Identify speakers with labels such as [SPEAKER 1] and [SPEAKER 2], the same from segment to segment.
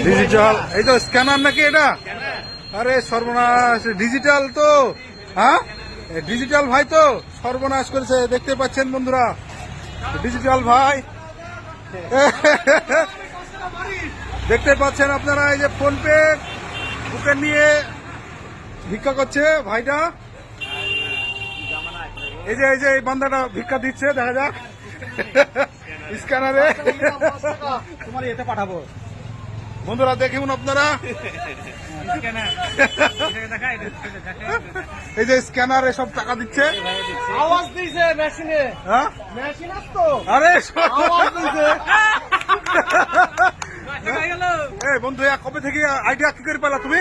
[SPEAKER 1] Digital এই তো scanner নাকি এটা? আরে সর্বনাশ, ডিজিটাল তো। হ্যাঁ ডিজিটাল ভাই তো সর্বনাশ করেছে, দেখতে পাচ্ছেন বন্ধুরা, ডিজিটাল ভাই। দেখতে পাচ্ছেন আপনারা, এই যে ফোন পে বুকে নিয়ে ভিক্ষা করছে ভাইটা। এই যে এই বান্দাটা ভিক্ষা দিচ্ছে, দেখা যাক স্ক্যানারে।
[SPEAKER 2] তোমার এতে পাঠাবো
[SPEAKER 1] বন্ধুরা দেখুন আপনারা, এই যে স্ক্যানারে সব টাকা দিচ্ছে।
[SPEAKER 2] আওয়াজ দিয়েছে মেশিনে।
[SPEAKER 1] হ্যাঁ
[SPEAKER 2] মেশিন আসতো,
[SPEAKER 1] আরে
[SPEAKER 2] আওয়াজ দিয়েছে।
[SPEAKER 1] এই বন্ধু কবে থেকে আইডিয়া কি করে পেলা তুমি?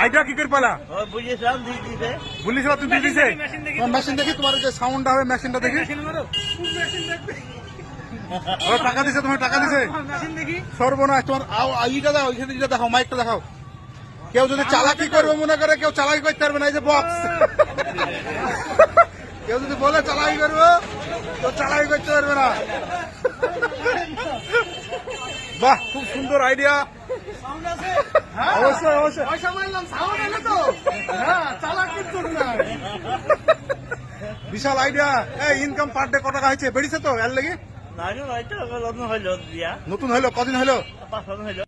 [SPEAKER 1] আইডিয়া কি করে পেলা?
[SPEAKER 2] বুঝেছিলাম দিতে
[SPEAKER 1] বলিস তুমি দিছে মেশিন দেখি, তোমার যে সাউন্ডটা হবে মেশিনটা দেখি। টাকা দিছে, তোমার টাকা দিছে। সর্বনাশ, তোমার ইটা দাও, ওইখানে ইটা দেখাও, মাইকটা দেখাও। কেউ যদি চালাকি করবে মনে করে, কেউ চালাকি করতে পারবে না। এই যে বক্স, কেউ যদি বলে চালাকি করবো তো চালাকি করতে পারবে না। বাহ, খুব সুন্দর আইডিয়া। অবশ্যই অবশ্যই, বিশাল আইডিয়া। এই ইনকাম পার ডে কত টাকা হয়েছে, বেড়েছে তো এর লেগে?
[SPEAKER 2] নতুন হইলো দিয়া,
[SPEAKER 1] নতুন হইলো, কদিন হইলো?
[SPEAKER 2] 5 হইলো।